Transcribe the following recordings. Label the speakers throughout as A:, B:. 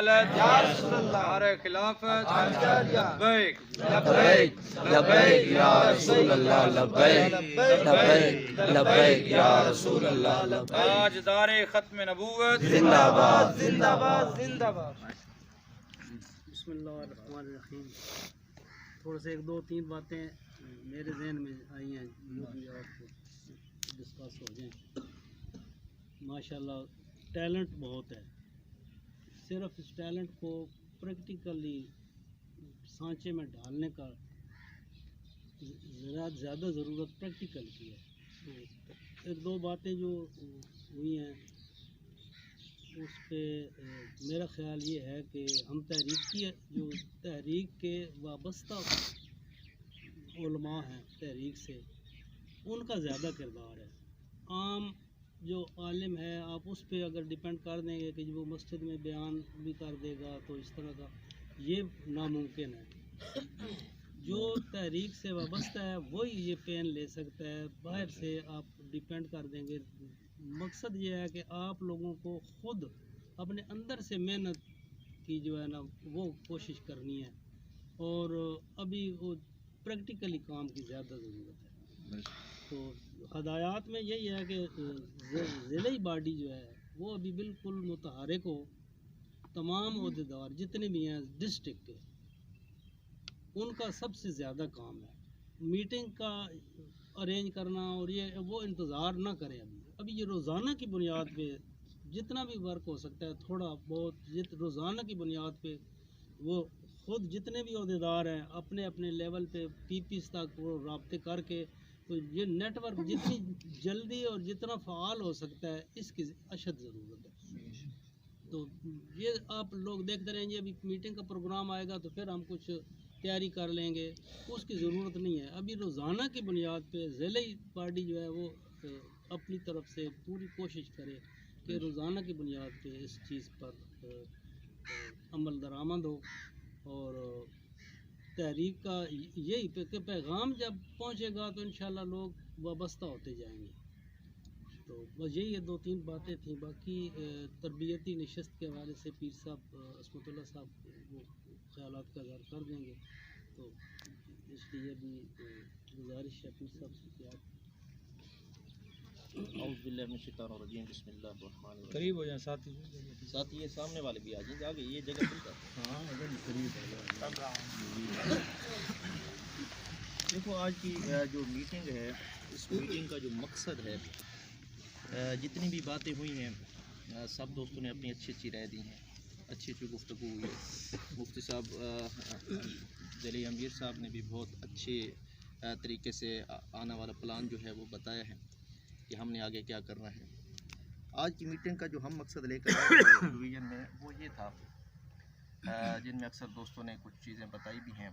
A: रसालत या रसूल अल्लाह, नारे खिलाफत लब्बैक
B: लब्बैक लब्बैक या रसूल अल्लाह, लब्बैक लब्बैक लब्बैक या रसूल अल्लाह, लब्बैक।
A: ताजदार खत्म नबूवत
B: जिंदाबाद
C: जिंदाबाद जिंदाबाद।
D: बिस्मिल्लाहिर्रहमानिर्रहीम। थोड़ा सा एक दो तीन बातें मेरे जहन में आई हैं जो भी आपको डिस्कस हो जाएं। माशाल्लाह टैलेंट बहुत है, सिर्फ इस टैलेंट को प्रैक्टिकली सांचे में डालने का ज़्यादा ज़रूरत प्रैक्टिकल की है। तो एक दो बातें जो हुई हैं उस पर मेरा ख़्याल ये है कि हम तहरीक के वाबस्ता उलमा हैं तहरीक से, उनका ज़्यादा किरदार है। आम जो आलिम है आप उस पर अगर डिपेंड कर देंगे कि वो मस्जिद में बयान भी कर देगा तो इस तरह का ये नामुमकिन है। जो तहरीक से वाबस्ता है वही ये पेन ले सकता है, बाहर से आप डिपेंड कर देंगे। मकसद ये है कि आप लोगों को ख़ुद अपने अंदर से मेहनत की जो है ना वो कोशिश करनी है, और अभी वो प्रैक्टिकली काम की ज़्यादा ज़रूरत है। तो हदायत में यही है कि ज़िले बॉडी जो है वो अभी बिल्कुल मुतहरिक हो। तमाम ओहदेदार जितने भी हैं डिस्ट्रिक्ट के, उनका सबसे ज़्यादा काम है मीटिंग का अरेंज करना, और ये वो इंतज़ार ना करें। अभी ये रोज़ाना की बुनियाद पे जितना भी वर्क हो सकता है थोड़ा बहुत रोज़ाना की बुनियाद पे वो खुद जितने भी ओहदेदार हैं अपने अपने लेवल पे पीपीस तक वो राब्ते करके, तो ये नेटवर्क जितनी जल्दी और जितना फ़ाल हो सकता है इसकी अशद ज़रूरत है। तो ये आप लोग देखते रहेंगे, अभी मीटिंग का प्रोग्राम आएगा तो फिर हम कुछ तैयारी कर लेंगे, उसकी ज़रूरत नहीं है। अभी रोज़ाना की बुनियाद पे ज़िले पार्टी जो है वो अपनी तरफ से पूरी कोशिश करे कि रोज़ाना की बुनियाद पे इस चीज़ पर अमल दरामद हो, और तहरीक का यही कि पैगाम जब पहुंचेगा तो इंशाल्लाह लोग वाबस्ता होते जाएंगे। तो बस यही है, दो तीन बातें थी। बाकी तरबियती नशस्त के हवाले से पीर साहब अस्मतुल्लाह साहब वो ख्यालात का इज़हार कर देंगे, तो इसलिए भी गुजारिश है पीर साहब से कि आप
A: करीब हो जाए
B: साथ ये सामने वाले भी आ जाएंगे, आगे ये जगह पर। देखो आज की जो मीटिंग है, इस मीटिंग का जो मकसद है, जितनी भी बातें हुई हैं सब दोस्तों ने अपनी अच्छी अच्छी राय दी हैं, अच्छी अच्छी गुफ्तगू हुई है। मुफ्ती साहब जली अमीर साहब ने भी बहुत अच्छे तरीके से आने वाला प्लान जो है वो बताया है कि हमने आगे क्या करना है। आज की मीटिंग का जो हम मकसद लेकर आए डिवीज़न में वो ये था, जिनमें अक्सर दोस्तों ने कुछ चीज़ें बताई भी हैं,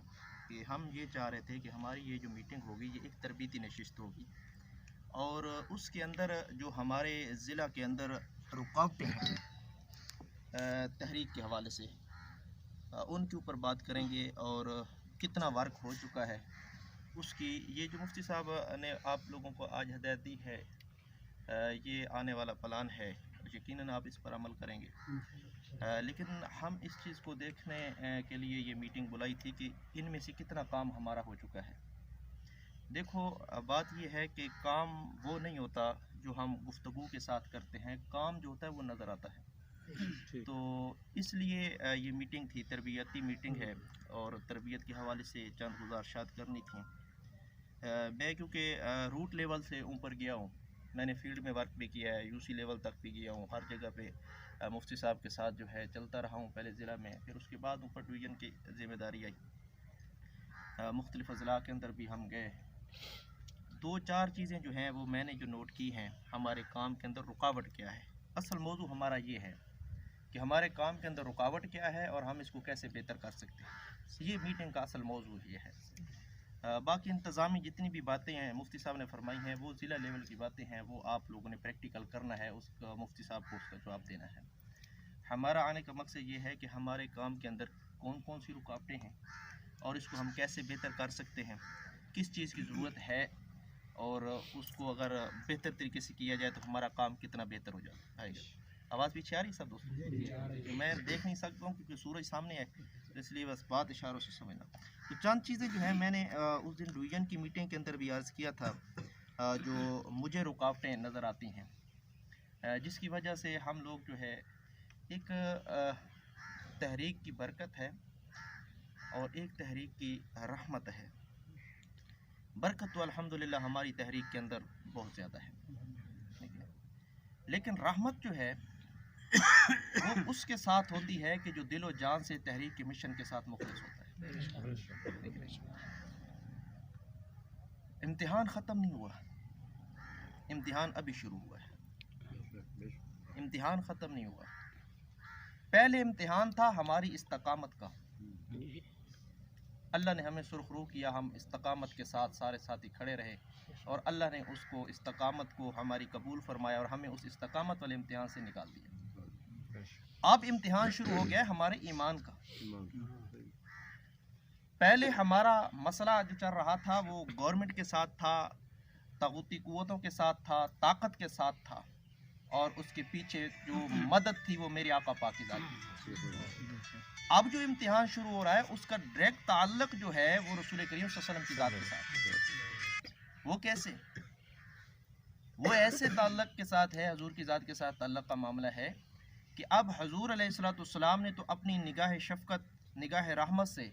B: कि हम ये चाह रहे थे कि हमारी ये जो मीटिंग होगी ये एक तरबीती नशिस्त होगी, और उसके अंदर जो हमारे ज़िला के अंदर रुकावटें हैं तहरीक के हवाले से उनके ऊपर बात करेंगे, और कितना वर्क हो चुका है उसकी। ये जो मुफ्ती साहब ने आप लोगों को आज हदायत दी है, ये आने वाला प्लान है, यकीनन आप इस पर अमल करेंगे। लेकिन हम इस चीज़ को देखने के लिए ये मीटिंग बुलाई थी कि इनमें से कितना काम हमारा हो चुका है। देखो बात ये है कि काम वो नहीं होता जो हम गुफ्तगू के साथ करते हैं, काम जो होता है वो नज़र आता है। तो इसलिए ये मीटिंग थी, तरबियती मीटिंग है, और तरबियत के हवाले से चंद गुज़ारिशात करनी थी। मैं क्योंकि रूट लेवल से ऊपर गया हूँ, मैंने फील्ड में वर्क भी किया है, यूसी लेवल तक भी गया हूँ, हर जगह पे मुफ्ती साहब के साथ जो है चलता रहा हूँ, पहले ज़िला में, फिर उसके बाद ऊपर डिवीज़न की ज़िम्मेदारी आई, मुख्तलिफ़ अज़ला के अंदर भी हम गए। दो चार चीज़ें जो हैं वो मैंने जो नोट की हैं, हमारे काम के अंदर रुकावट क्या है। असल मौजू हमारा ये है कि हमारे काम के अंदर रुकावट क्या है और हम इसको कैसे बेहतर कर सकते हैं। ये मीटिंग का असल मौजू ये है। बाकी इंतज़ामी जितनी भी बातें हैं मुफ्ती साहब ने फरमाई हैं, वो ज़िला लेवल की बातें हैं, वो आप लोगों ने प्रैक्टिकल करना है, उसका मुफ्ती साहब को उसका जवाब देना है। हमारा आने का मकसद ये है कि हमारे काम के अंदर कौन कौन सी रुकावटें हैं और इसको हम कैसे बेहतर कर सकते हैं, किस चीज़ की ज़रूरत है, और उसको अगर बेहतर तरीके से किया जाए तो हमारा काम कितना बेहतर हो जाएगा। आवाज़ पीछे आ रही सब दोस्तों? मैं देख नहीं सकता हूँ क्योंकि सूरज सामने है, तो इसलिए बस बात इशारों से समझना। तो चंद चीज़ें जो है मैंने उस दिन डिवीज़न की मीटिंग के अंदर भी अर्ज़ किया था, जो मुझे रुकावटें नज़र आती हैं, जिसकी वजह से हम लोग जो है एक तहरीक की बरकत है और एक तहरीक की रहमत है। बरकत तो अल्हम्दुलिल्लाह हमारी तहरीक के अंदर बहुत ज़्यादा है, लेकिन रहमत जो है वो उसके साथ होती है कि जो दिलो जान से तहरीक के मिशन के साथ मुखलिस होता है। इम्तिहान ख़त्म नहीं हुआ, इम्तिहान अभी शुरू हुआ है। इम्तिहान ख़त्म नहीं हुआ। पहले इम्तिहान था हमारी इस्तकामत का। अल्लाह ने हमें सुरखरू किया, हम इस्तकामत के साथ सारे साथी खड़े रहे और अल्लाह ने उसको इस्तकामत को हमारी कबूल फरमाया और हमें उस इस्तकामत वाले इम्तिहान से निकाल दिया। अब इम्तिहान शुरू हो गया हमारे ईमान का। पहले हमारा मसला जो चल रहा था वो गवर्नमेंट के साथ था, तागूती कुव्वतों के साथ था, ताकत के साथ था, और उसके पीछे जो मदद थी वो मेरे आका पाकीज़ात की। अब जो इम्तिहान शुरू हो रहा है उसका डायरेक्ट ताल्लुक जो है वो रसूल करीम सल्लल्लाहु अलैहि वसल्लम की ज़ात के साथ। वो कैसे? वो ऐसे ताल्लुक के साथ है, हजूर की ज़ात के साथ ताल्लुक का मामला है कि अब हजूर अलैहिस्सलाम ने तो अपनी निगाह शफ़क़त, निगाह रहमत से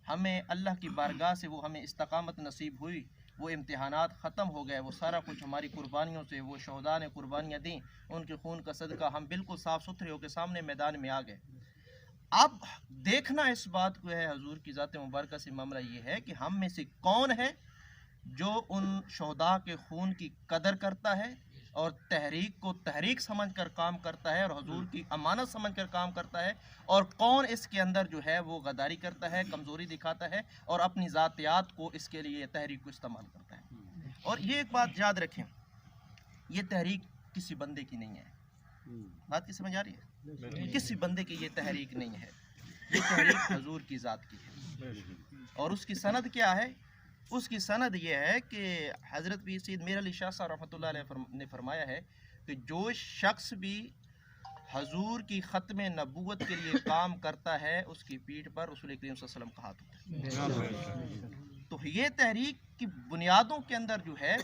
B: हमें अल्लाह की बारगाह से वो हमें इस्तकामत नसीब हुई, वो इम्तिहानात ख़त्म हो गए, वो सारा कुछ हमारी कुर्बानियों से, वो शहदा ने कुर्बानियाँ दी, उनके खून का सदका हम बिल्कुल साफ़ सुथरे होकर सामने मैदान में आ गए। अब देखना इस बात को है, हजूर की ज़ात मुबारक से मामला ये है कि हम में से कौन है जो उन शहदा के खून की कदर करता है और तहरीक को तहरीक समझकर काम करता है और हजूर की अमानत समझकर काम करता है, और कौन इसके अंदर जो है वो गद्दारी करता है, कमज़ोरी दिखाता है और अपनी ज़ातियात को इसके लिए तहरीक को इस्तेमाल करता है। और ये एक बात याद रखें, ये तहरीक किसी बंदे की नहीं है। बात की समझ आ रही है? किसी बंदे की ये तहरीक नहीं है, ये तहरीक हजूर की ज़ात की है। और उसकी सनद क्या है? उसकी सनद ये है कि हज़रत पीर सैयद मीर अली शाह साहब रहमतुल्लाह अलैह ने फरमाया है कि जो शख्स भी हजूर की ख़त्म नबूवत के लिए काम करता है उसकी पीठ पर रसूल करीम सल्लल्लाहु अलैहि वसल्लम का हाथ होता है। तो ये तहरीक की बुनियादों के अंदर जो है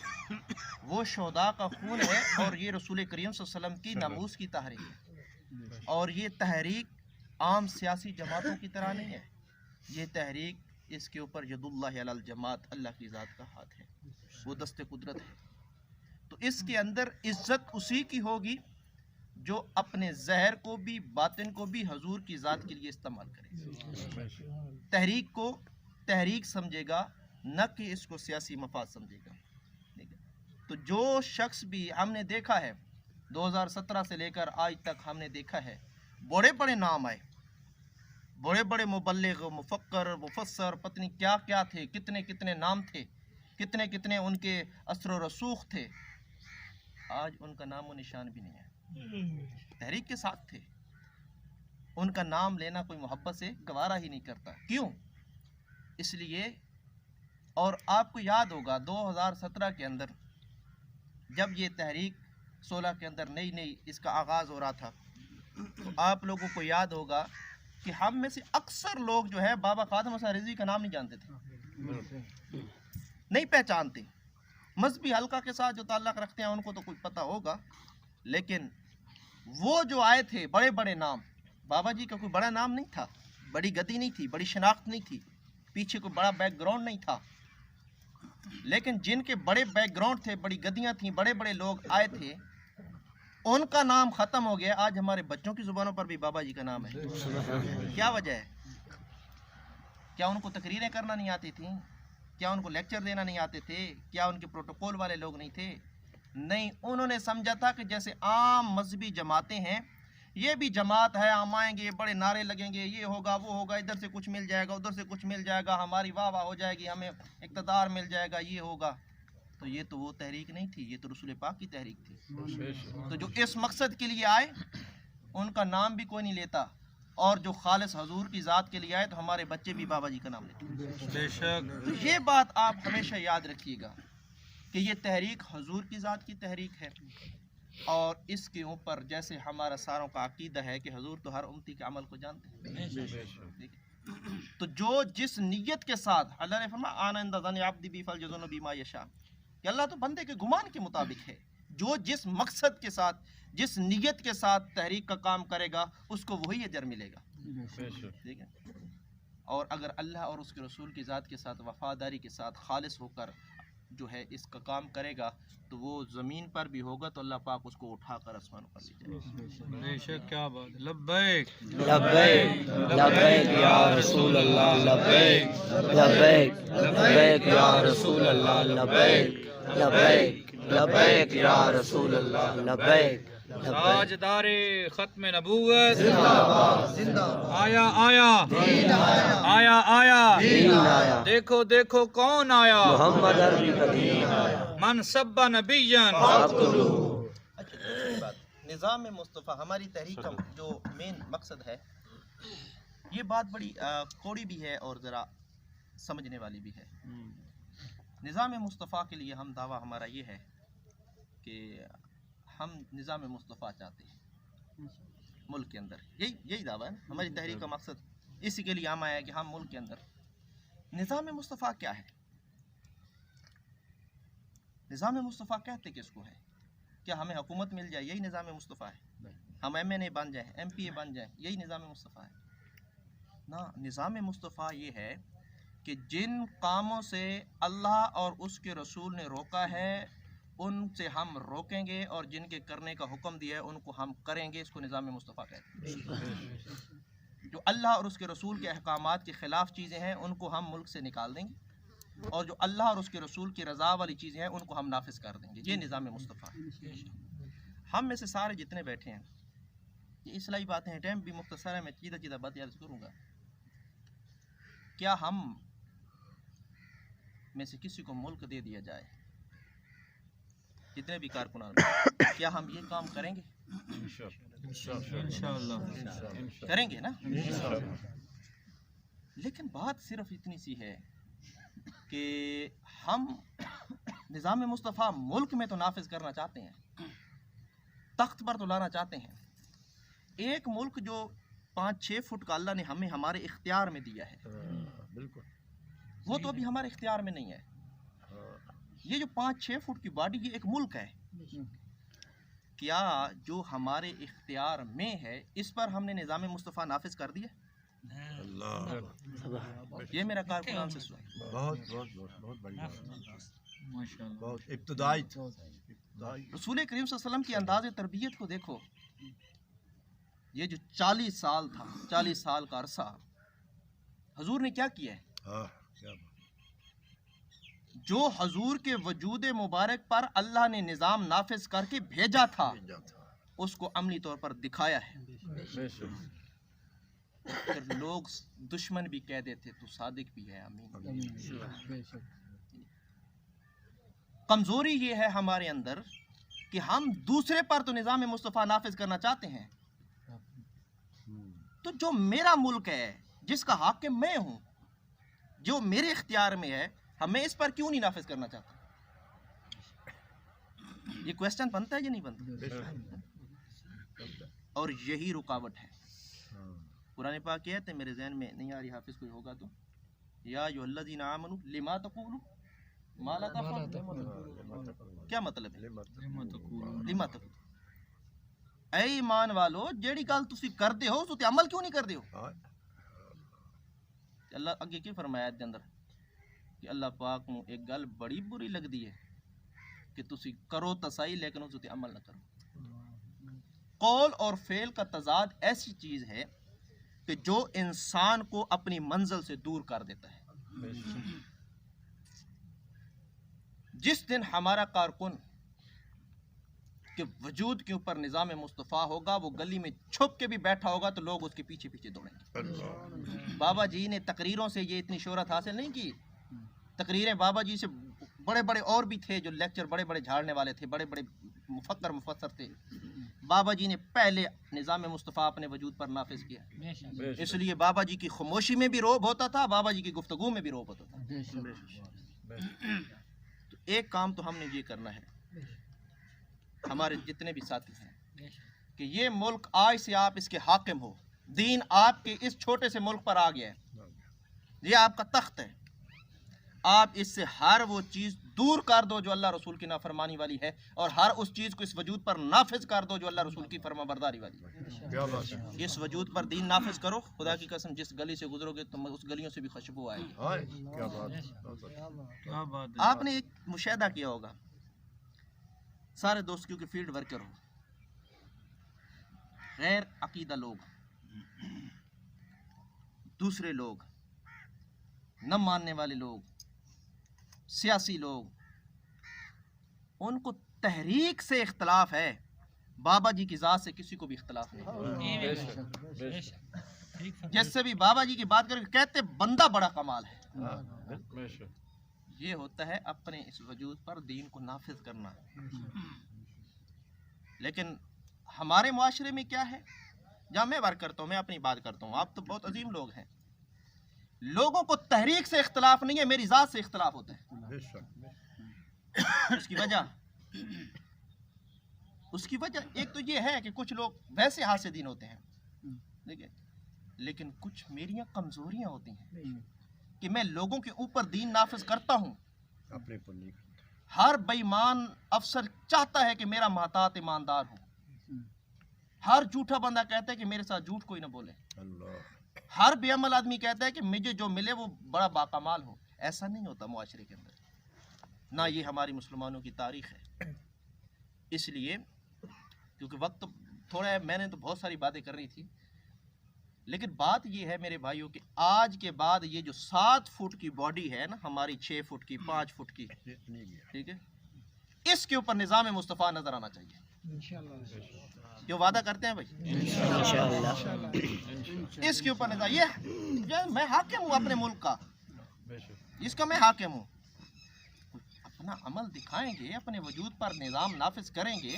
B: वो शहदा का खून है और ये रसूल करीम सल्लल्लाहु अलैहि वसल्लम की नमूस की तहरीक है। और ये तहरीक आम सियासी जमातों की तरह नहीं है, ये तहरीक इसके ऊपर यदुल्लाह अलल जमात, अल्लाह की ज़ात का हाथ है, वो दस्ते कुदरत है। तो इसके अंदर इज्जत उसी की होगी जो अपने जहर को भी बातिन को भी हजूर की ज़ात के लिए इस्तेमाल करे। तहरीक को तहरीक समझेगा, न कि इसको सियासी मफाद समझेगा। तो जो शख्स भी हमने देखा है 2017 से लेकर आज तक हमने देखा है, बड़े बड़े नाम आए, बड़े बड़े मुबल्लिग, मुफक्कर, मुफस्सर, पत्नी क्या क्या थे, कितने कितने नाम थे, कितने कितने उनके असर व रसूख थे, आज उनका नाम व निशान भी नहीं है। तहरीक के साथ थे, उनका नाम लेना कोई मोहब्बत से गवारा ही नहीं करता। क्यों? इसलिए, और आपको याद होगा 2017 के अंदर जब ये तहरीक 16 के अंदर नई नई इसका आगाज़ हो रहा था, तो आप लोगों को याद होगा कि हम में से अक्सर लोग जो है बाबा खादिम हसन रिज़वी का नाम नहीं जानते थे, नहीं पहचानते। मजहबी हल्का के साथ जो ताल्लुक़ रखते हैं उनको तो कुछ पता होगा, लेकिन वो जो आए थे बड़े बड़े नाम, बाबा जी का कोई बड़ा नाम नहीं था, बड़ी गद्दी नहीं थी, बड़ी शनाख्त नहीं थी, पीछे कोई बड़ा बैकग्राउंड नहीं था, लेकिन जिनके बड़े बैकग्राउंड थे, बड़ी गद्दियाँ थीं, बड़े बड़े लोग आए थे, उनका नाम ख़त्म हो गया। आज हमारे बच्चों की ज़ुबानों पर भी बाबा जी का नाम है। क्या वजह है? क्या उनको तकरीरें करना नहीं आती थी? क्या उनको लेक्चर देना नहीं आते थे? क्या उनके प्रोटोकॉल वाले लोग नहीं थे? नहीं, उन्होंने समझा था कि जैसे आम मजहबी जमातें हैं, ये भी जमात है, हम आएंगे, बड़े नारे लगेंगे, ये होगा वो होगा, इधर से कुछ मिल जाएगा, उधर से कुछ मिल जाएगा, हमारी वाह वाह हो जाएगी, हमें इक़्तिदार मिल जाएगा, ये होगा। तो ये तो वो तहरीक नहीं थी, ये तो रसूल पाक की तहरीक थी। तो जो इस मकसद के लिए आए उनका नाम भी कोई नहीं लेता, और जो खालिस हजूर की ज़ात के लिए आए तो हमारे बच्चे भी बाबा जी का नाम लेते हैं। तो ये बात आप हमेशा याद रखिएगा कि ये तहरीक हजूर की ज़ात की तहरीक है। اور اس کے اوپر جیسے ہمارا ساروں کا عقیدہ ہے کہ حضور تو ہر امتی کے عمل کو جانتے ہیں، تو جو جس نیت کے ساتھ اللہ نے فرمایا آنا عند ظن عبدی بی فلیظن بما یشاء، کہ اللہ تو بندے کے گمان کے مطابق ہے، جو جس مقصد کے ساتھ جس نیت کے ساتھ تحریک کا کام کرے گا اس کو وہی اجر ملے گا، ٹھیک ہے۔ اور اگر اللہ اور اس کے رسول کی ذات کے ساتھ وفاداری کے ساتھ خالص ہو کر جو ہے اس کا کام کرے گا تو وہ زمین پر بھی ہوگا تو اللہ پاک اس کو اٹھا کر آسمانوں پر لے جائے گا۔
A: بے شک، کیا بات ہے، لبیک
C: لبیک لبیک یا رسول اللہ، لبیک لبیک لبیک یا رسول اللہ، لبیک لبیک لبیک یا رسول اللہ، لبیک
A: تاجدار ختم نبوت آیا آیا آیا آیا، دیکھو دیکھو کون آیا،
C: محمد عربی کا دین آیا،
A: من سب نبیًا۔
B: نظام مصطفیٰ ہماری تحریک کا جو مین مقصد ہے، یہ بات بڑی کوڑی بھی ہے اور ذرا سمجھنے والی بھی ہے۔ نظام مصطفیٰ کے لیے ہم دعویٰ ہمارا یہ ہے کہ ہم نظام مصطفیٰ چاہتے ہیں ملک کے اندر، یہی دعویٰ ہے نا ہماری تحریک کا مقصد، اسی کے لیے ہم آیا ہے کہ ہم ملک کے اندر نظام مصطفیٰ کیا ہے؟ نظام مصطفیٰ کہتے کس کو ہے؟ کیا ہمیں حکومت مل جائے یہی نظام مصطفیٰ ہے؟ ہم ایم این اے بن جائیں، ایم پی اے بن جائیں، یہی نظام مصطفیٰ ہے؟ نا، نظام مصطفیٰ یہ ہے کہ جن کاموں سے اللہ اور اس کے رسول نے روکا ہے ان سے ہم روکیں گے، اور جن کے کرنے کا حکم دیا ہے ان کو ہم کریں گے، اس کو نظام مصطفیٰ کہتے ہیں۔ جو اللہ اور اس کے رسول کے احکامات کے خلاف چیزیں ہیں ان کو ہم ملک سے نکال دیں گے، اور جو اللہ اور اس کے رسول کی رضا والی چیزیں ہیں ان کو ہم نافذ کر دیں گے، یہ نظام مصطفیٰ ہے۔ ہم میں سے سارے جتنے بیٹھے ہیں، یہ اصلاحی باتیں ہیں، ٹائم بھی مختصر ہے، میں چیدہ بات یاد کروں گا۔ کیا ہم میں سے کسی کو ملک دے دیا جائے، جتنے بھی کارکنان ہیں، کیا ہم یہ کام کریں گے؟
A: انشاءاللہ
B: کریں گے نا۔ لیکن بات صرف اتنی سی ہے کہ ہم نظام مصطفیٰ ملک میں تو نافذ کرنا چاہتے ہیں، تخت پر تو لانا چاہتے ہیں۔ ایک ملک جو 5-6 فٹ کا اللہ نے ہمیں ہمارے اختیار میں دیا ہے، وہ تو ابھی ہمارے اختیار میں نہیں ہے۔ یہ جو 5-6 فٹ کی باڈی، یہ ایک ملک ہے، کیا جو ہمارے اختیار میں ہے اس پر ہم نے نظام مصطفیٰ نافذ کر دیا؟ یہ میرا کارکنان سے سوال۔
E: بہت بڑی
A: ماشاءاللہ،
E: بہت ابتدائی
B: رسول کریم صلی اللہ علیہ وسلم کی انداز تربیت کو دیکھو، یہ جو 40 سال تھا، 40 سال کا عرصہ حضور نے کیا کیا ہے؟ جو حضور کے وجود مبارک پر اللہ نے نظام نافذ کر کے بھیجا تھا اس کو عملی طور پر دکھایا ہے۔ پھر لوگ دشمن بھی کہہ دیتے تو صادق بھی ہے، امین۔ کمزوری یہ ہے ہمارے اندر کہ ہم دوسرے پر تو نظام مصطفیٰ نافذ کرنا چاہتے ہیں، تو جو میرا ملک ہے، جس کا حاکم میں ہوں، جو میرے اختیار میں ہے، ہمیں اس پر کیوں نہیں نافذ کرنا چاہتا؟ یہ کویسچن بنتا ہے یا نہیں بنتا؟ اور یہی رکاوٹ ہے۔ قرآن پاک کہتے ہیں، میرے ذہن میں نہیں آ رہی، حافظ کوئی ہوگا تو، یا ایھا الذین آمنوا لما تقولون ما لا تفعلون، کیا مطلب ہے؟ لما تقولون، اے ایمان والو جیڑی گل تسی کردے ہو اس تے عمل کیوں نہیں کردے ہو؟ اللہ اگے کی فرمایا دے اندر کہ اللہ پاک نو ایک گل بڑی بری لگدی ہے کہ تسی کرو تو صحیح لیکن اس تے عمل نہ کرو۔ قول اور فعل کا تضاد ایسی چیز ہے کہ جو انسان کو اپنی منزل سے دور کر دیتا ہے۔ جس دن ہمارا کارکن کے وجود کے اوپر نظام مصطفیٰ ہوگا، وہ گلی میں چھپ کے بھی بیٹھا ہوگا تو لوگ اس کے پیچھے پیچھے دوڑیں گے۔ بابا جی نے تقریروں سے یہ اتنی شہرت حاصل نہیں کی، تقریریں بابا جی سے بڑے بڑے اور بھی تھے جو لیکچر بڑے بڑے جھاڑنے والے تھے، بڑے بڑے مفسر تھے۔ بابا جی نے پہلے نظام مصطفیٰ اپنے وجود پر نافذ کیا، اس لیے بابا جی کی خاموشی میں بھی روب ہوتا تھا، بابا جی کی گفتگو میں بھی روب ہوتا تھا۔ تو ایک کام تو ہم نے یہ کرنا ہے हमारे जितने भी साथी हैं कि ये मुल्क आज से आप इसके हाकिम हो, दीन आपके इस छोटे से मुल्क पर आ गया है, ये आपका तख्त है, आप इससे हर वो चीज़ दूर कर दो जो अल्लाह रसूल की नाफरमानी वाली है, और हर उस चीज़ को इस वजूद पर नाफिज कर दो जो अल्लाह रसूल की फरमाबरदारी वाली है।
E: क्या बात है।
B: इस वजूद पर दीन नाफिज करो, खुदा की कसम जिस गली से गुजरोगे तो उस गलियों से भी खुशबू आएगी।
E: हाय, क्या बात है, क्या बात है।
B: आपने एक मुशाहिदा किया होगा, सारे दोस्त क्योंकि फील्ड वर्कर हो, गैर अकीदा लोग, दूसरे लोग, न मानने वाले लोग, सियासी लोग, उनको तहरीक से इख्तलाफ है, बाबा जी की ज़ात से किसी को भी इख्तलाफ नहीं। जिससे भी बाबा जी की बात करें कहते बंदा बड़ा कमाल है। ये होता है अपने इस वजूद पर दीन को नाफिज करना। लेकिन हमारे मुआशरे में क्या है, जहाँ मैं वर्क करता हूँ, मैं अपनी बात करता हूँ, आप तो बहुत अजीम लोग हैं, लोगों को तहरीक से इख्तलाफ नहीं है, मेरी ज़ात से इख्तलाफ होता है। उसकी वजह एक तो ये है कि कुछ लोग वैसे हासिदीन होते हैं, ठीक है, लेकिन कुछ मेरी कमजोरियां होती हैं कि मैं लोगों के ऊपर दीन नाफिज करता हूँ।
E: अपने पर नहीं करता।
B: हर बेईमान अफसर चाहता है कि मेरा महतात ईमानदार हो, हर झूठा बंदा कहता है कि मेरे साथ झूठ कोई ना बोले,
E: अल्लाह।
B: हर बेअमल आदमी कहता है कि मुझे जो मिले वो बड़ा बाकमाल हो। ऐसा नहीं होता मुआशरे के अंदर, ना ये हमारी मुसलमानों की तारीख है। इसलिए क्योंकि वक्त तो थोड़ा है, मैंने तो बहुत सारी बातें करनी थी, लेकिन बात ये है मेरे भाइयों कि आज के बाद ये जो 7 फुट की बॉडी है ना हमारी, 6 फुट की, 5 फुट की, ठीक है, इसके ऊपर निज़ाम मुस्तफ़ा नजर आना चाहिए। जो वादा करते हैं भाई इंशाअल्लाह, इसके ऊपर निज़ाम, ये मैं हाकिम हूँ अपने मुल्क का, इसका मैं हाकिम हूँ। अपना अमल दिखाएंगे, अपने वजूद पर निज़ाम नाफिज करेंगे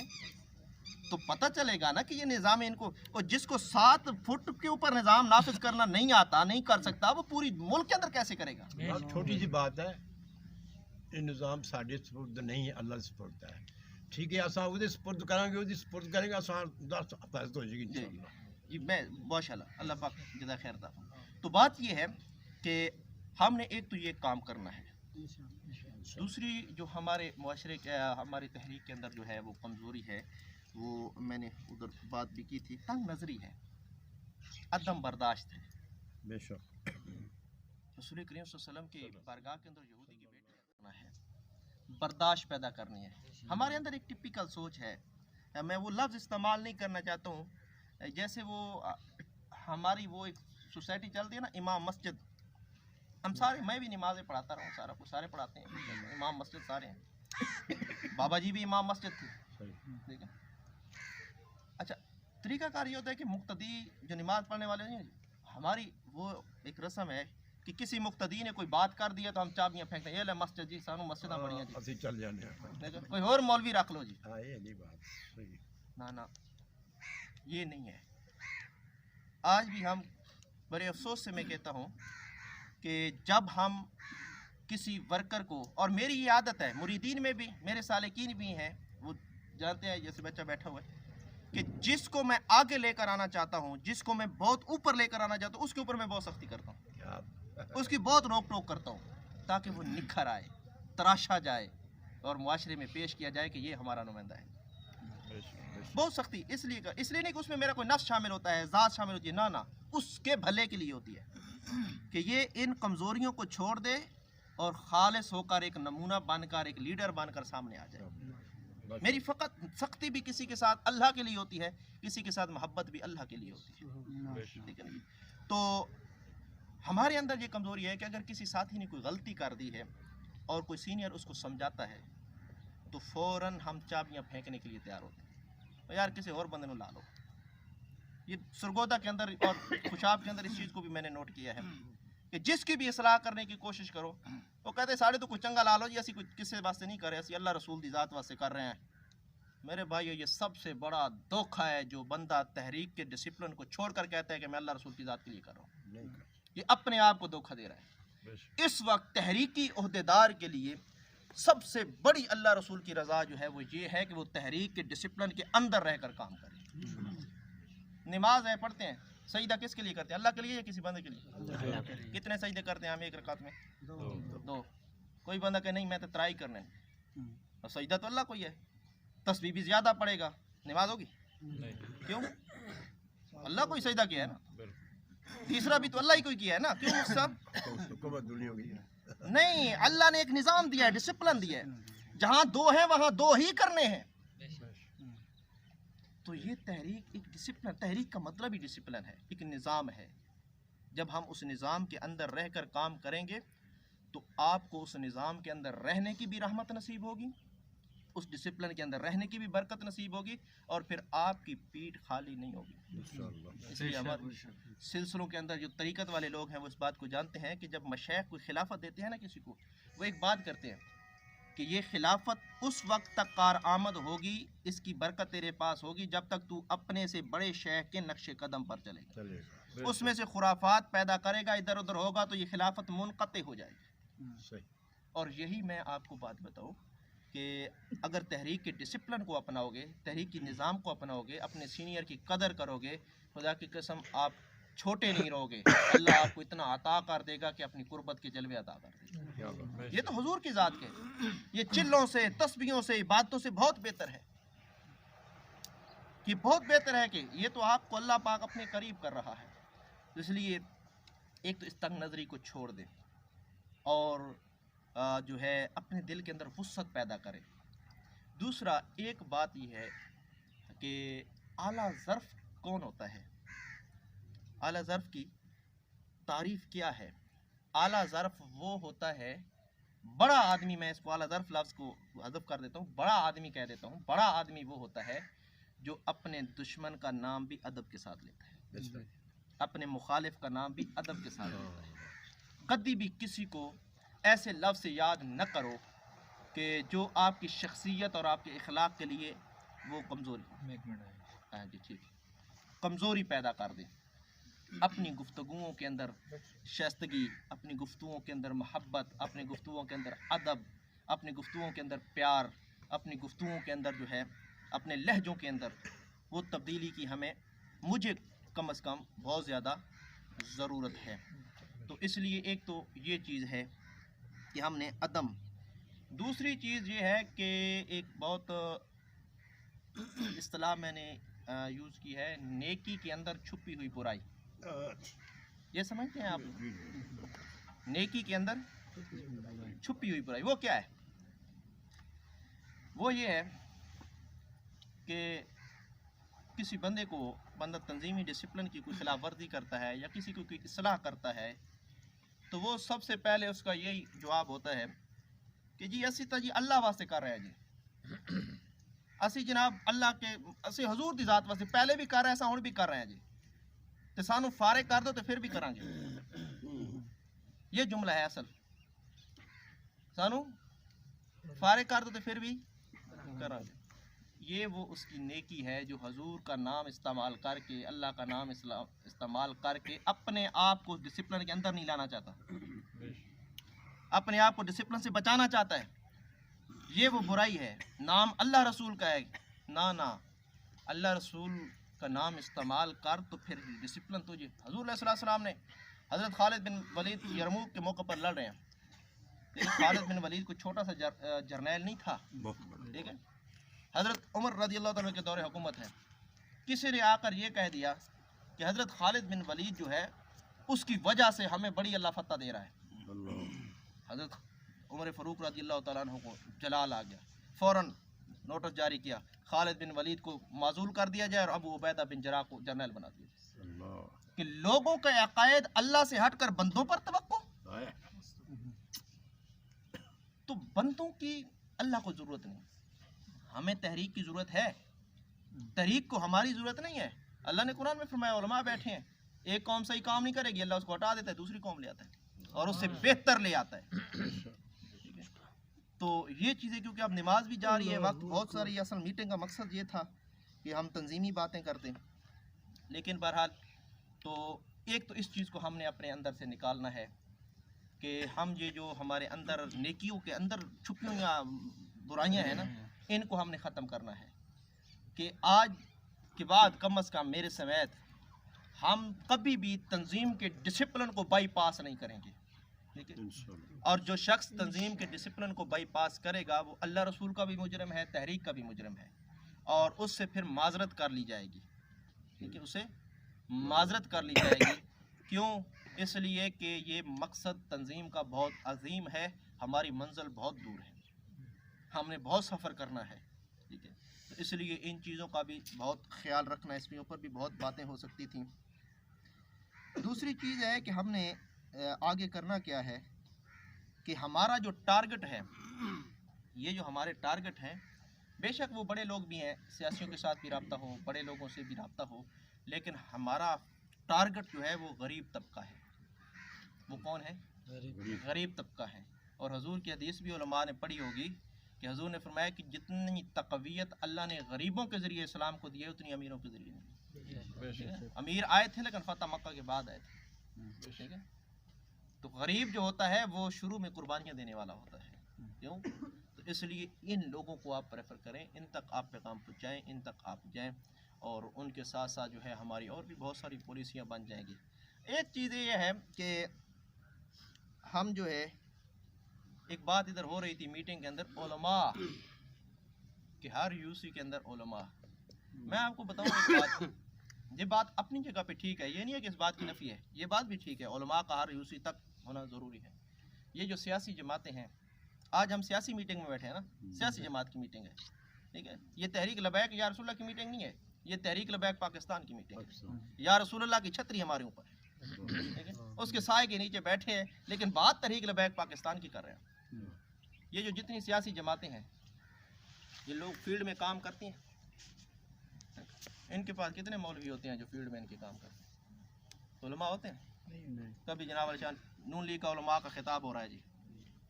B: तो पता चलेगा ना कि ये निज़ाम इनको, और जिसको 7 फुट के ऊपर निज़ाम नाफिज करना नहीं आता, नहीं कर सकता, वो पूरी मुल्क के अंदर कैसे करेगा।
E: अब छोटी सी बात है, ये निज़ाम साढ़े सपुर्द नहीं है, अल्लाह सपुर्द है, ठीक है। असा उहदे सपुर्द करांगे, उहदी सपुर्द करेंगे, असा 10 फैसला हो जाएगी इंशाअल्लाह।
B: जी मैं माशाल्लाह, अल्लाह पाक जज़ा खैर दा। तो बात ये है कि हमने एक तो ये काम करना है, दूसरी जो हमारे मुआशरे के, हमारी तहरीक के अंदर जो है वो कमज़ोरी है, वो मैंने उधर बात भी की थी, तंग नज़री है, अदम बर्दाश्त है।
E: बेशक
B: रसूल करीम सल्लल्लाहु अलैहि वसल्लम की बारगाह के अंदर यहूदी की बेटी करना है, बर्दाश्त पैदा करनी है। हमारे अंदर एक टिपिकल सोच है, मैं वो लफ्ज़ इस्तेमाल नहीं करना चाहता हूँ, जैसे वो हमारी वो एक सोसाइटी चलती है ना, इमाम मस्जिद, हम सारे, मैं भी नमाज़ें पढ़ाता रहा हूँ, सारा कुछ सारे पढ़ाते हैं, इमाम मस्जिद सारे हैं, बाबा जी भी इमाम मस्जिद थे, ठीक है। अच्छा, तरीक़ाकार ये होता है कि मुक्तदी जो नमाज़ पढ़ने वाले हैं, हमारी वो एक रस्म है कि किसी मुक्तदी ने कोई बात कर दिया तो हम चाबियाँ फेंकते हैं, ये ले मस्जिद जी, सानू मस्जिदां बड़ियां जी,
E: ਅਸੀਂ ਚੱਲ ਜਾਂਦੇ ਹਾਂ।
B: कोई और मौलवी रख लो जी।
E: हाँ, ये नहीं बात सही।
B: ना ना, ये नहीं है। आज भी हम बड़े अफसोस से मैं कहता हूँ कि जब हम किसी वर्कर को, और मेरी ये आदत है, मुरीदीन में भी, मेरे सालिकीन भी हैं, वो जानते हैं, जैसे बच्चा बैठा हुआ है, कि जिसको मैं आगे लेकर आना चाहता हूँ, जिसको मैं बहुत ऊपर लेकर आना चाहता हूँ, उसके ऊपर मैं बहुत सख्ती करता हूँ, उसकी बहुत रोक टोक करता हूँ, ताकि वो निखर आए, तराशा जाए और मुआशरे में पेश किया जाए कि ये हमारा नुमाइंदा है। बहुत सख्ती इसलिए नहीं कि उसमें मेरा कोई नफ्स शामिल होता है, ज़ात शामिल होती है, ना ना, उसके भले के लिए होती है कि ये इन कमज़ोरियों को छोड़ दे और खालिस होकर एक नमूना बनकर, एक लीडर बनकर सामने आ जाए। मेरी फ़कत सख्ती भी किसी के साथ अल्लाह के लिए होती है, किसी के साथ मोहब्बत भी अल्लाह के लिए होती है, ठीक है ना। तो हमारे अंदर ये कमज़ोरी है कि अगर किसी साथी ने कोई गलती कर दी है और कोई सीनियर उसको समझाता है तो फ़ौरन हम चाबियाँ फेंकने के लिए तैयार होते हैं, तो यार किसी और बंदे को ला लो। ये सरगोदा के अंदर और खुशाब के अंदर इस चीज़ को भी मैंने नोट किया है कि जिसकी भी इसलाह करने की कोशिश करो, वो कहते साढ़े तो कुछ चंगा ला लो जी, असी कुछ किसी वास्ते नहीं कर रहे, असी अल्लाह रसूल दी ज़ात वास्ते कर रहे हैं। मेरे भाइयों, ये सबसे बड़ा धोखा है जो बंदा तहरीक के डिसिप्लिन को छोड़ कर कहता है कि मैं अल्लाह रसूल की ज़ात के लिए कर रहा हूँ, ये अपने आप को धोखा दे रहा है। इस वक्त तहरीकी ओहदेदार के लिए سب سے بڑی اللہ رسول کی رضا جو ہے وہ یہ ہے کہ وہ تحریک کے ڈسپلن کے اندر رہ کر کام کرے۔ نماز ہے پڑھتے ہیں، سجدہ کس کے لیے کرتے ہیں؟ اللہ کے لیے یا کسی بندے کے لیے؟ کتنے سجدے کرتے ہیں ہم ایک رکعت میں؟ دو۔ کوئی بندہ کہ نہیں میں تو ٹرائی کرنا ہے، اور سجدہ تو اللہ کو ہی ہے، تسبیح بھی زیادہ پڑے گا، نماز ہوگی؟ کیوں؟ اللہ کو ہی سجدہ کیا ہے نا، تیسرا بھی تو اللہ ہی کو ہی کیا ہے نا، کیوں سب نہیں؟ اللہ نے ایک نظام دیا ہے، ڈسپلن دیا ہے، جہاں دو ہیں وہاں دو ہی کرنے ہیں۔ تو یہ تحریک ایک ڈسپلن، تحریک کا مطلب ہی ڈسپلن ہے، ایک نظام ہے۔ جب ہم اس نظام کے اندر رہ کر کام کریں گے تو آپ کو اس نظام کے اندر رہنے کی بھی رحمت نصیب ہوگی، اس ڈسپلن کے اندر رہنے کی بھی برکت نصیب ہوگی، اور پھر آپ کی پیٹھ خالی نہیں ہوگی۔ اس لیے ہمارے سلسلوں کے اندر جو طریقت والے لوگ ہیں وہ اس بات کو جانتے ہیں کہ جب مشائخ کوئی خلافت دیتے ہیں نا کسی کو، وہ ایک بات کرتے ہیں کہ یہ خلافت اس وقت تک کارآمد ہوگی، اس کی برکت تیرے پاس ہوگی جب تک تو اپنے سے بڑے شیخ کے نقش قدم پر چلے گا۔ اس میں سے خرافات پیدا کرے گا، ادھر ادھر ہوگا تو یہ خلافت منقطع ہو جائے گی۔ اور یہی میں آپ کو بات بتاؤں کہ اگر تحریک کے ڈسپلن کو اپناؤ گے، تحریک کی نظام کو اپناؤ گے، اپنے سینئر کی قدر کرو گے، خدا کی قسم آپ چھوٹے نہیں رہو گے، اللہ آپ کو اتنا عطا کر دے گا کہ اپنی قربت کے جلوے عطا کر دے گا۔ یہ تو حضور کی ذات کے، یہ چلوں سے، تسبیحوں سے، عبادتوں سے بہت بہتر ہے، یہ بہت بہتر ہے کہ یہ تو آپ کو اللہ پاک اپنے قریب کر رہا ہے۔ اس لیے ایک تو اس تنگ نظری کو چھوڑ دیں، اور جو ہے اپنے دل کے اندر وسعت پیدا کرے۔ دوسرا ایک بات یہ ہے کہ اعلیٰ ظرف کون ہوتا ہے؟ اعلیٰ ظرف کی تعریف کیا ہے؟ اعلیٰ ظرف وہ ہوتا ہے، بڑا آدمی، میں اس کو اعلیٰ ظرف لفظ کو حذف کر دیتا ہوں، بڑا آدمی کہہ دیتا ہوں، بڑا آدمی وہ ہوتا ہے جو اپنے دشمن کا نام بھی ادب کے ساتھ لیتا ہے، اپنے مخالف کا نام بھی ادب کے ساتھ لیتا ہے۔ کبھی بھی کسی کو ایسے لفظ سے یاد نہ کرو کہ جو آپ کی شخصیت اور آپ کے اخلاق کے لیے وہ کمزوری، ہاں جی ٹھیک، کمزوری پیدا کر دیں۔ اپنی گفتگوؤں کے اندر شائستگی، اپنی گفتگوؤں کے اندر محبت، اپنی گفتگوؤں کے اندر ادب، اپنی گفتگوؤں کے اندر پیار، اپنی گفتگوؤں کے اندر جو ہے اپنے لہجوں کے اندر وہ تبدیلی کی مجھے کم از کم بہت زیادہ ضرورت ہے۔ تو اس لیے ایک تو یہ چیز ہے کہ ہم نے عدم، دوسری چیز یہ ہے کہ ایک بہت اصطلاح میں نے یوز کی ہے، نیکی کے اندر چھپی ہوئی برائی، یہ سمجھتے ہیں آپ؟ نیکی کے اندر چھپی ہوئی برائی وہ کیا ہے؟ وہ یہ ہے کہ کسی بندے کو، بندہ تنظیمی ڈسپلن کی کوئی خلاف ورزی کرتا ہے یا کسی کو کوئی اصلاح کرتا ہے، تو وہ سب سے پہلے اس کا یہی جواب ہوتا ہے کہ جی اسی تو جی اللہ واسطے کر رہے ہیں، جی اسی جناب اللہ کے، اسی حضور دی ذات واسطے پہلے بھی کر رہے ہیں، ایسا ہوں بھی کر رہے ہیں جی، تو سانو فارغ کر دو تو پھر بھی کریں گے۔ یہ جملہ ہے اصل، سانو فارغ کر دو تو پھر بھی کریں گے۔ یہ وہ اس کی نیکی ہے جو حضور کا نام استعمال کر کے، اللہ کا نام استعمال کر کے اپنے آپ کو ڈسپلن کے اندر نہیں لانا چاہتا، اپنے آپ کو ڈسپلن سے بچانا چاہتا ہے، یہ وہ برائی ہے۔ نام اللہ رسول کا ہے، نہ اللہ رسول کا نام استعمال کر تو پھر ڈسپلن تو یہ حضور علیہ السلام نے، حضرت خالد بن ولید یرموک کے موقع پر لڑ رہے ہیں، لیکن خالد بن ولید کو چھوٹا سا جرنیل نہیں تھا، ٹھیک ہے، حضرت عمر رضی اللہ تعالیٰ کے دور حکومت ہے، کسی نے آ کر یہ کہہ دیا کہ حضرت خالد بن ولید جو ہے اس کی وجہ سے ہمیں بڑی اللہ فتح دے رہا ہے، حضرت عمر فاروق رضی اللہ تعالیٰ عنہ کو جلال آ گیا، فوراً نوٹس جاری کیا خالد بن ولید کو معزول کر دیا جائے اور ابو عبیدہ بن جراح کو جرنیل بنا دیا جائے، کہ لوگوں کا عقائد اللہ سے ہٹ کر بندوں پر توقع، تو بندوں کی اللہ کو ضرورت نہیں، ہمیں تحریک کی ضرورت ہے، تحریک کو ہماری ضرورت نہیں ہے۔ اللہ نے قرآن میں فرمایا علماء بیٹھے ہیں، ایک قوم صحیح کام نہیں کرے گی، اللہ اس کو ہٹا دیتا ہے، دوسری قوم لے آتا ہے اور اس سے بہتر لے آتا ہے۔ تو یہ چیزیں کیونکہ اب نماز بھی جا رہی ہے، وقت بہت ساری، اصل میٹنگ کا مقصد یہ تھا کہ ہم تنظیمی باتیں کرتے ہیں، لیکن بہرحال تو ایک تو اس چیز کو ہم نے اپنے اندر سے نکالنا ہے کہ ہم یہ جو ہمارے اندر نیکیوں کے اندر چھپی ہوئی برائیاں ہیں نا، ان کو ہم نے ختم کرنا ہے، کہ آج کے بعد کم از کم میرے سمیت ہم کبھی بھی تنظیم کے ڈسپلن کو بائی پاس نہیں کریں گے، ٹھیک ہے؟ اور جو شخص تنظیم کے ڈسپلن کو بائی پاس کرے گا وہ اللہ رسول کا بھی مجرم ہے، تحریک کا بھی مجرم ہے، اور اس سے پھر معذرت کر لی جائے گی، ٹھیک ہے؟ اسے معذرت کر لی جائے گی. کیوں؟ اس لیے کہ یہ مقصد تنظیم کا بہت عظیم ہے، ہماری منزل بہت دور ہے، ہم نے بہت سفر کرنا ہے، ٹھیک ہے؟ تو اس لیے ان چیزوں کا بھی بہت خیال رکھنا ہے، اس کے اوپر بھی بہت باتیں ہو سکتی تھیں. دوسری چیز ہے کہ ہم نے آگے کرنا کیا ہے کہ ہمارا جو ٹارگٹ ہے، یہ جو ہمارے ٹارگٹ ہیں، بے شک وہ بڑے لوگ بھی ہیں، سیاسیوں کے ساتھ بھی رابطہ ہو، بڑے لوگوں سے بھی رابطہ ہو، لیکن ہمارا ٹارگٹ جو ہے وہ غریب طبقہ ہے. وہ کون ہے؟ غریب طبقہ ہے. اور حضور کی حدیث بھی علماء نے پڑھی ہوگی کہ حضور نے فرمایا کہ جتنی تقویت اللہ نے غریبوں کے ذریعے اسلام کو دی ہے اتنی امیروں کے ذریعے نہیں. امیر آئے تھے لیکن فتح مکہ کے بعد آئے تھے، ٹھیک ہے؟ تو غریب جو ہوتا ہے وہ شروع میں قربانیاں دینے والا ہوتا ہے. کیوں؟ تو اس لیے ان لوگوں کو آپ پریفر کریں، ان تک آپ پیغام پہنچائیں، ان تک آپ جائیں، اور ان کے ساتھ ساتھ جو ہے ہماری اور بھی بہت ساری پالیسیاں بن جائیں گی. ایک چیز یہ ہے کہ ہم جو ہے ایک بات ادھر ہو رہی تھی میٹنگ کے اندر، علماء کہ ہر یوسی کے اندر علماء. میں آپ کو بتاؤں ایک بات، یہ بات اپنی جگہ پہ ٹھیک ہے، یہ نہیں ہے کہ اس بات کی نفی ہے، یہ بات بھی ٹھیک ہے، علماء کا ہر یوسی تک ہونا ضروری ہے. یہ جو سیاسی جماعتیں ہیں، آج ہم سیاسی میٹنگ میں بیٹھے ہیں نا، سیاسی جماعت کی میٹنگ ہے، ٹھیک ہے؟ یہ تحریک لبیک یا رسول اللہ کی میٹنگ نہیں ہے، یہ تحریک لبیک پاکستان کی میٹنگ ہے. یا رسول اللہ کی چھتری ہمارے اوپر ہے، ٹھیک ہے؟ اس کے سائے کے نیچے بیٹھے ہیں، لیکن بات تحریک لبیک پاکستان کی کر رہے ہیں. یہ جو جتنی سیاسی جماعتیں ہیں، یہ لوگ فیلڈ میں کام کرتی ہیں، ان کے پاس کتنے مولوی ہوتے ہیں جو فیلڈ میں ان کے کام کرتے ہیں؟ علماء ہوتے ہیں؟ کبھی جناب علی شان نون لیگ کا علماء کا خطاب ہو رہا ہے جی،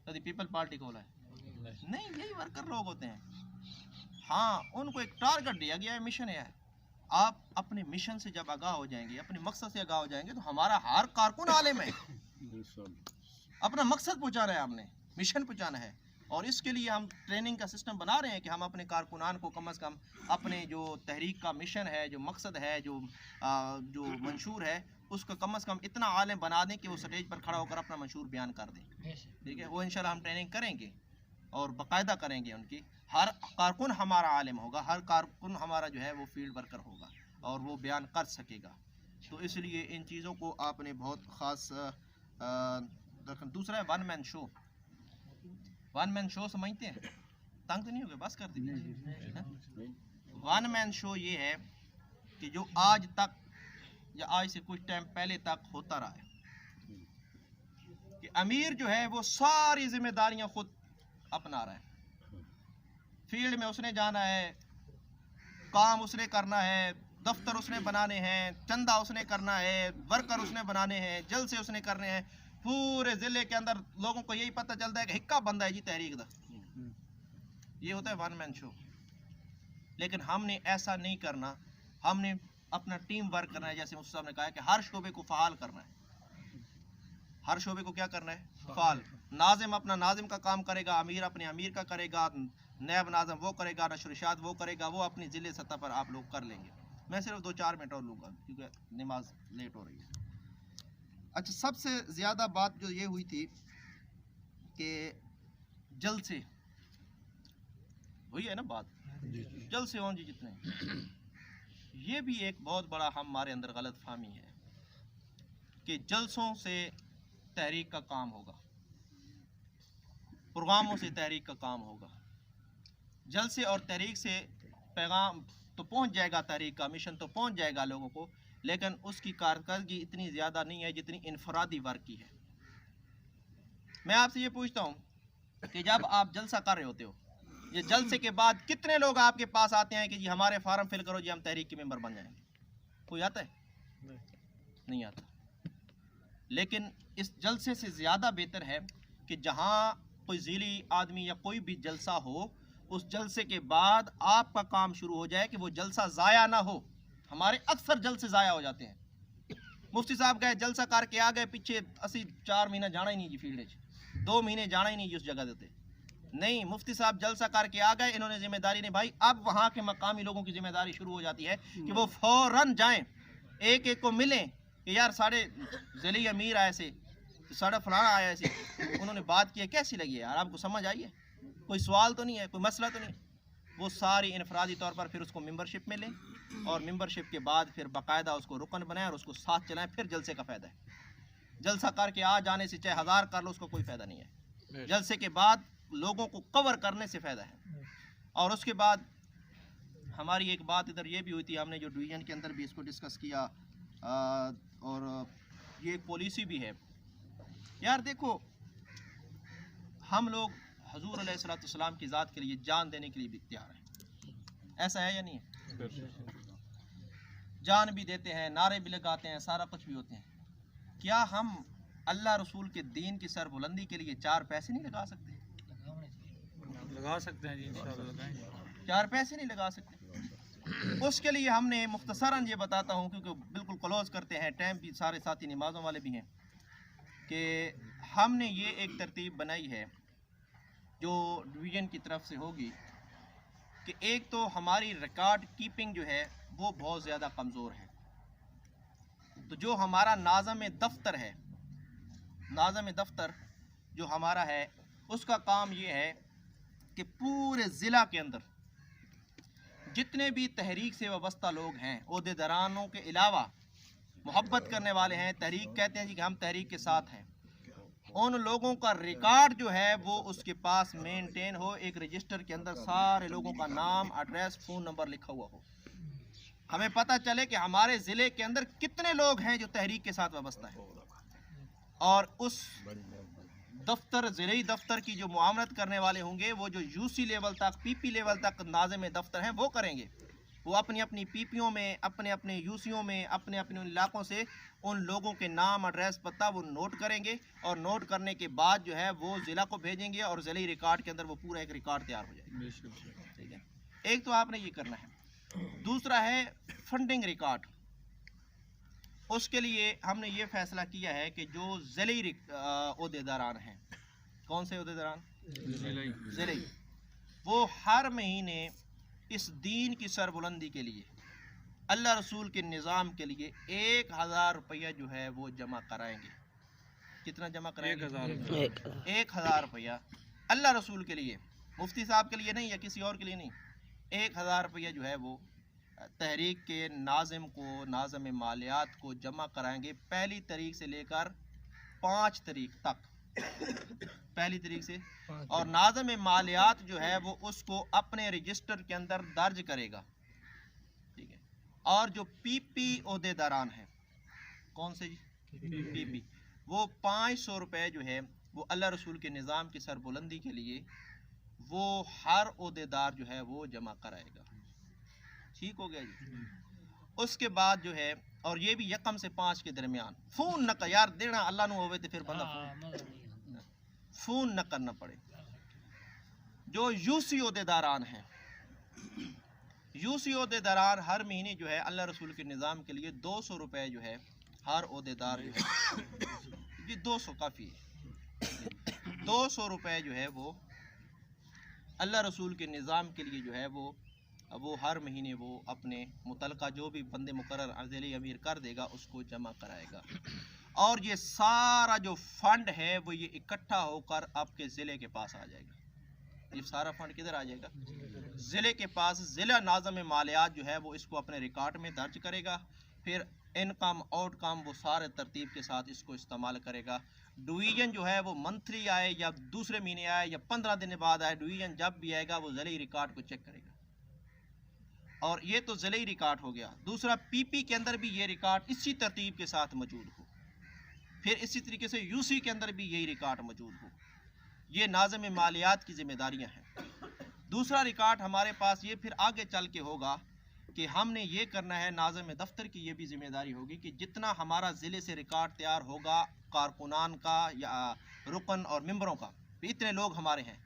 B: کبھی پیپل پارٹی کا ہو رہا ہے؟ نہیں، یہی ورکر لوگ ہوتے ہیں. ہاں، ان کو ایک ٹارگٹ دیا گیا ہے، مشن ہے. آپ اپنے مشن سے جب آگاہ ہو جائیں گے، اپنے مقصد سے آگاہ ہو جائیں گے، تو ہمارا ہر کارکن عالم ہے. اپنا مقصد پہنچانا ہے، ہم نے مشن پہنچانا ہے، اور اس کے لیے ہم ٹریننگ کا سسٹم بنا رہے ہیں کہ ہم اپنے کارکنان کو کم از کم اپنے جو تحریک کا مشن ہے، جو مقصد ہے، جو منشور ہے، اس کو کم از کم اتنا عالم بنا دیں کہ وہ سٹیج پر کھڑا ہو کر اپنا منشور بیان کر دیں. ٹھیک ہے؟ وہ انشاءاللہ ہم ٹریننگ کریں گے اور باقاعدہ کریں گے ان کی. ہر کارکن ہمارا عالم ہوگا، ہر کارکن ہمارا جو ہے وہ فیلڈ ورکر ہوگا اور وہ بیان کر سکے گا. تو اس لیے ان چیزوں کو آپ نے بہت خاص دوسرا ہے ون مین شو. ون مین شو سمجھتے ہیں؟ تنگ تو نہیں ہوگا؟ بس کر دیجیے. ون مین شو یہ ہے کہ جو آج تک یا آج سے کچھ ٹائم پہلے تک ہوتا رہا ہے کہ امیر جو ہے وہ ساری ذمہ داریاں خود اپنا رہا ہے. فیلڈ میں اس نے جانا ہے، کام اس نے کرنا ہے، دفتر اس نے بنانے ہیں، چندہ اس نے کرنا ہے، ورکر اس نے بنانے ہیں، جلسے اس نے کرنے ہیں. پورے ضلع کے اندر لوگوں کو یہی پتہ چلتا ہے کہ ہکا بندہ ہے جی تحریک دا. یہ ہوتا ہے ون مین شو. لیکن ہم نے ایسا نہیں کرنا، ہم نے اپنا ٹیم ورک کرنا ہے. جیسے مفتی صاحب نے کہا ہے کہ ہر شعبے کو فعال کرنا ہے. ہر شعبے کو کیا کرنا ہے؟ فعال. ناظم اپنا ناظم کا کام کرے گا، امیر اپنے امیر کا کرے گا، نیب ناظم وہ کرے گا، نشر اشاعت وہ کرے گا، وہ اپنی ضلع سطح پر آپ لوگ کر لیں گے. میں صرف 2-4 منٹ اور لوں گا کیونکہ نماز لیٹ ہو رہی ہے. اچھا، سب سے زیادہ بات جو یہ ہوئی تھی کہ جلسے وہی ہے نا بات، جلسے ہوں جی جتنے، یہ بھی ایک بہت بڑا ہمارے اندر غلط فہمی ہے کہ جلسوں سے تحریک کا کام ہوگا، پروگراموں سے تحریک کا کام ہوگا. جلسے اور تحریک سے پیغام تو پہنچ جائے گا، تحریک کا مشن تو پہنچ جائے گا لوگوں کو، لیکن اس کی کارکردگی اتنی زیادہ نہیں ہے جتنی انفرادی ورک کی ہے. میں آپ سے یہ پوچھتا ہوں کہ جب آپ جلسہ کر رہے ہوتے ہو، یہ جلسے کے بعد کتنے لوگ آپ کے پاس آتے ہیں کہ جی ہمارے فارم فل کرو جی ہم تحریک کے ممبر بن جائیں گے؟ کوئی آتا ہے؟ نہیں آتا. لیکن اس جلسے سے زیادہ بہتر ہے کہ جہاں کوئی ذیلی آدمی یا کوئی بھی جلسہ ہو، اس جلسے کے بعد آپ کا کام شروع ہو جائے کہ وہ جلسہ ضائع نہ ہو. ہمارے اکثر جلسے ضائع ہو جاتے ہیں. मुफ्ती साहब गए जलसा करके आ गए, पीछे असी 4 महीने जाना ही नहीं जी फील्ड 2 महीने जाना ही नहीं जी उस जगह देते नहीं। मुफ्ती साहब जलसा करके आ गए, इन्होंने जिम्मेदारी निभाई। अब वहाँ के मकामी लोगों की जिम्मेदारी शुरू हो जाती है कि वो फौरन जाएं, एक एक को मिलें कि यार साढ़े ज़िले अमीर आए से, साढ़ा फलाना आया ऐसे, उन्होंने बात की है, कैसी लगी है यार, आपको समझ आई है, कोई सवाल तो नहीं है, कोई मसला तो नहीं है। वो सारी इनफरादी तौर पर फिर उसको मेंबरशिप में लें और मेंबरशिप के बाद फिर बाकायदा उसको रुकन बनाएं और उसको साथ चलाएं, फिर जलसे का फ़ायदा है। जलसा करके आ जाने से चाहे 1000 कर लो, उसका कोई फ़ायदा नहीं है। जलसे के बाद लोगों को कवर करने से फ़ायदा है। और उसके बाद हमारी एक बात इधर ये भी हुई थी, हमने जो डिवीज़न के अंदर भी इसको डिस्कस किया, और ये एक पॉलिसी भी है यार। देखो, हम लोग हजूर अलैहिस्सलाम की ज़ात के लिए जान देने के लिए भी तैयार हैं, ऐसा है या नहीं है? जान भी देते हैं, नारे भी लगाते हैं, सारा कुछ भी होते हैं। क्या हम अल्लाह रसूल के दीन की सरबुलंदी के लिए 4 पैसे नहीं लगा सकते?
A: लगा सकते हैं जी, इंशाअल्लाह लगाएंगे।
B: 4 पैसे नहीं लगा सकते। उसके लिए हमने मुख्तसरन ये बताता हूँ, क्योंकि बिल्कुल क्लोज करते हैं, टाइम भी सारे साथी नमाज़ों वाले भी हैं, कि हमने ये एक तरतीब बनाई है जो डिवीज़न की तरफ से होगी कि एक तो हमारी रिकॉर्ड कीपिंग जो है वो बहुत ज़्यादा कमज़ोर है। तो जो हमारा नाज़म दफ्तर है, नाज़म दफ्तर जो हमारा है, उसका काम ये है कि पूरे ज़िला के अंदर जितने भी तहरीक से वाबस्ता लोग हैं, ओहदेदारानों के अलावा मोहब्बत करने वाले हैं, तहरीक कहते हैं जी कि हम तहरीक के साथ हैं, उन लोगों का रिकॉर्ड जो है वो उसके पास मेंटेन हो, एक रजिस्टर के अंदर सारे लोगों का नाम, एड्रेस, फ़ोन नंबर लिखा हुआ हो। हमें पता चले कि हमारे ज़िले के अंदर कितने लोग हैं जो तहरीक के साथ वाबस्ता है, और उस दफ्तर, ज़िले दफ्तर की जो मुआमलत करने वाले होंगे, वो जो यूसी लेवल तक, पीपी लेवल तक नाज़िम दफ्तर हैं, वो करेंगे। वो अपनी अपनी पीपीओ में, अपने अपने यूसीओ में, अपने अपने इलाकों से उन लोगों के नाम, एड्रेस, पता वो नोट करेंगे, और नोट करने के बाद जो है वो ज़िला को भेजेंगे, और ज़िले रिकॉर्ड के अंदर वो पूरा एक रिकॉर्ड तैयार हो जाएगा। ठीक है, एक तो आपने ये करना है। दूसरा है फंडिंग रिकॉर्ड। उसके लिए हमने ये फैसला किया है कि जो ज़िले ओहदेदारान हैं, कौन से ओहदेदारान? ज़िले, वो हर महीने इस दीन की सरबुलंदी के लिए, अल्लाह रसूल के निज़ाम के लिए 1000 रुपया जो है वो जमा कराएंगे। कितना जमा कराएंगे? 1000 रुपया अल्लाह रसूल के लिए, मुफ्ती साहब के लिए नहीं या किसी और के लिए नहीं। 1000 रुपया जो है वो तहरीक के नाज़िम को, नाज़िम मालियात को जमा कराएंगे, पहली तारीख से लेकर 5 तारीख तक, पहली तारीख से। और नाज़िम मालियात जो है वो उसको अपने रजिस्टर के अंदर दर्ज करेगा। ठीक है, और जो पीपी ओहदेदारान हैं, कौन से जी? पीपी, वो 500 रुपये जो है वो अल्लाह रसूल के निज़ाम की सरबुलंदी के लिए वो हर ओहदेदार जो है वो जमा कराएगा। ठीक हो गया जी। उसके बाद जो है, और ये भी 1 से 5 के दरमियान, फ़ोन न कर यार, देना अल्लाह नु होवे तो फिर बंदा फ़ोन न करना पड़े। जो यूसी ओहदेदारान हैं, यूसी ओहदेदारान हर महीने जो है अल्लाह रसूल के निज़ाम के लिए 200 रुपये जो है हर ओहदेदार जो है, ये 200 काफ़ी है, 200 रुपये जो है वो अल्लाह रसूल के निज़ाम के लिए जो है वो हर महीने वो अपने मुतलका जो भी बंदे मुकर्रर ज़िले अमीर कर देगा उसको जमा कराएगा। और ये सारा जो फ़ंड है वो ये इकट्ठा होकर आपके ज़िले के पास आ जाएगा। ये सारा फ़ंड किधर आ जाएगा? ज़िले के पास। ज़िला नाज़िम मालियात जो है वो इसको अपने रिकॉर्ड में दर्ज करेगा, फिर इनकम आउटकम वो सारे तरतीब के साथ इसको इस्तेमाल करेगा। डिवीज़न जो है वो मंथली आए या दूसरे महीने आए या 15 दिन बाद आए, डिवीज़न जब भी आएगा वो ज़िले रिकॉर्ड को चेक करेगा। और ये तो ज़िले रिकॉर्ड हो गया। दूसरा, पीपी के अंदर भी ये रिकॉर्ड इसी तरतीब के साथ मौजूद हो, फिर इसी तरीके से यूसी के अंदर भी यही रिकॉर्ड मौजूद हो। ये नाज़िम मालियात की जिम्मेदारियां हैं। दूसरा रिकॉर्ड हमारे पास ये फिर आगे चल के होगा कि हमने ये करना है, नाज़िम दफ्तर की ये भी जिम्मेदारी होगी कि जितना हमारा ज़िले से रिकॉर्ड तैयार होगा, कारकुनान का या रुकन और मेंबरों का, इतने लोग हमारे हैं,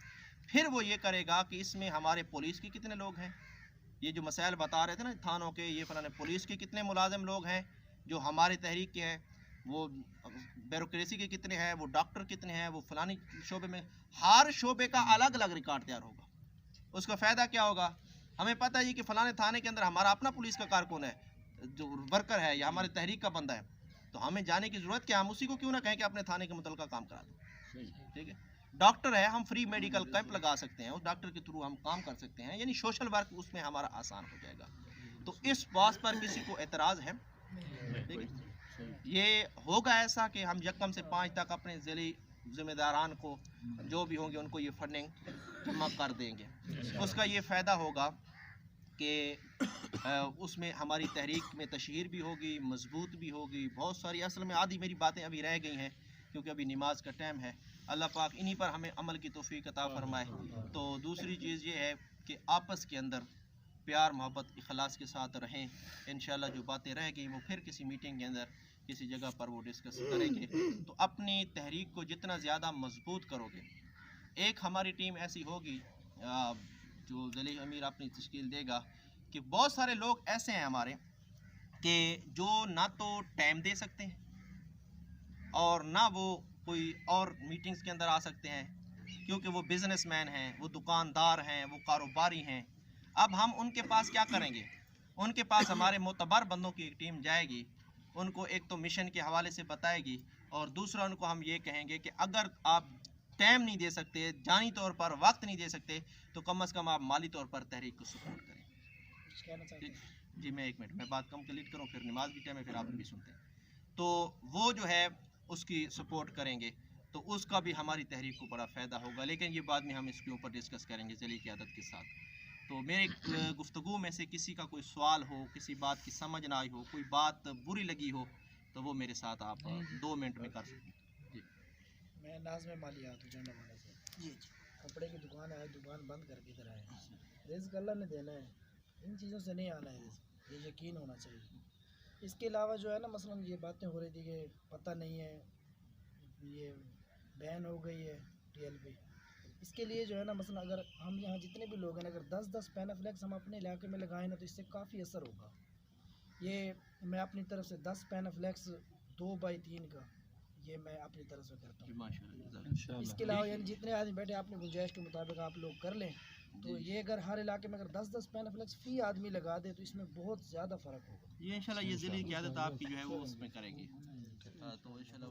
B: फिर वो ये करेगा कि इसमें हमारे पुलिस के कितने लोग हैं, ये जो मसाइल बता रहे थे ना थानों के, ये फलाने पुलिस के कितने मुलाजिम लोग हैं, جو ہمارے تحریک کے ہیں وہ بیوروکریسی کے کتنے ہیں، وہ ڈاکٹر کتنے ہیں، وہ فلانی شعبے میں، ہر شعبے کا الگ الگ ریکارڈ تیار ہوگا. اس کا فائدہ کیا ہوگا؟ ہمیں پتہ ہے کہ فلانے تھانے کے اندر ہمارا اپنا پولیس کا کارکن ہے جو ورکر ہے یا ہمارے تحریک کا بندہ ہے، تو ہمیں جانے کی ضرورت کیا؟ ہم اسی کو کیوں نہ کہیں کہ اپنے تھانے کے متعلقہ کام کرا دیں. ٹھیک ہے. ڈاکٹر ہے، ہم فری میڈیکل کیمپ لگا سکتے ہیں، اس ڈاکٹر کے تھرو ہم کام کر سکتے ہیں، یعنی سوشل ورک اس میں ہمارا آسان ہو جائے گا. تو اس بات پر کسی کو اعتراض ہے؟ ٹھیک ہے. یہ ہوگا ایسا کہ ہم 1 سے 5 تک اپنے ذیلی ذمہ داران کو جو بھی ہوں گے ان کو یہ فنڈنگ جمع کر دیں گے. اس کا یہ فائدہ ہوگا کہ اس میں ہماری تحریک میں تشہیر بھی ہوگی، مضبوط بھی ہوگی. بہت ساری اصل میں آدھی میری باتیں ابھی رہ گئی ہیں کیونکہ ابھی نماز کا ٹائم ہے. اللہ پاک انہی پر ہمیں عمل کی توفیق عطا فرمائے. تو دوسری چیز یہ ہے کہ آپس کے اندر پیار محبت اخلاص کے ساتھ رہیں. انشاءاللہ جو باتیں رہ گئی وہ پھر کسی میٹنگ کے اندر کسی جگہ پر وہ ڈسکس کریں گے. تو اپنی تحریک کو جتنا زیادہ مضبوط کرو گے، ایک ہماری ٹیم ایسی ہوگی جو ذیلی امیر اپنی تشکیل دے گا کہ بہت سارے لوگ ایسے ہیں ہمارے کہ جو نہ تو ٹائم دے سکتے ہیں اور نہ وہ کوئی اور میٹنگز کے اندر آ سکتے ہیں کیونکہ وہ بزنس مین ہیں، وہ دکاندار ہیں، وہ کاروباری ہیں. اب ہم ان کے پاس کیا کریں گے؟ ان کے پاس ہمارے معتبر بندوں کی ایک ٹیم جائے گی، ان کو ایک تو مشن کے حوالے سے بتائے گی اور دوسرا ان کو ہم یہ کہیں گے کہ اگر آپ ٹائم نہیں دے سکتے، جانی طور پر وقت نہیں دے سکتے، تو کم از کم آپ مالی طور پر تحریک کو سپورٹ کریں. جی میں 1 منٹ میں بات کمپلیٹ کروں، پھر نماز بھی ٹائم ہے، پھر آپ بھی سنتے ہیں. تو وہ جو ہے اس کی سپورٹ کریں گے تو اس کا بھی ہماری تحریک کو بڑا فائدہ ہوگا. لیکن یہ بعد میں ہم اس کے اوپر ڈسکس کریں گے ذیلی قیادت کے ساتھ. تو میرے گفتگو میں سے کسی کا کوئی سوال ہو، کسی بات کی سمجھ نہ آئی ہو، کوئی بات بری لگی ہو تو وہ میرے ساتھ آپ 2 منٹ میں کر سکیں. جی
F: میں ناظم مالیات جنڈا والے سے. جی کپڑے کی دکان ہے، دکان بند کر کے ادھر آئے. رزق اللہ نے دینا ہے، ان چیزوں سے نہیں آنا ہے رزق، یہ یقین ہونا چاہیے. اس کے علاوہ جو ہے نا مثلا یہ باتیں ہو رہی تھی کہ پتہ نہیں ہے یہ بین ہو گئی ہے TLP. اس کے لیے جو ہے نا مثلا اگر ہم یہاں جتنے بھی لوگ ہیں اگر 10 پینافلیکس ہم اپنے علاقے میں لگائیں نا تو اس سے کافی اثر ہوگا. یہ میں اپنی طرف سے 10 پینافلیکس 2x3 کا یہ میں اپنی طرف سے کرتا ہوں. اس کے علاوہ یعنی جتنے آدمی بیٹھے اپنے گنجائش کے مطابق آپ لوگ کر لیں تو یہ اگر ہر علاقے میں اگر 10 پینافلیکس فی آدمی لگا دے تو اس میں بہت زیادہ فرق ہوگا.
B: یہ انشاءاللہ یہ ذیلی قیادت آپ کی جو ہے وہ اس میں کرے گی. تو انشاءاللہ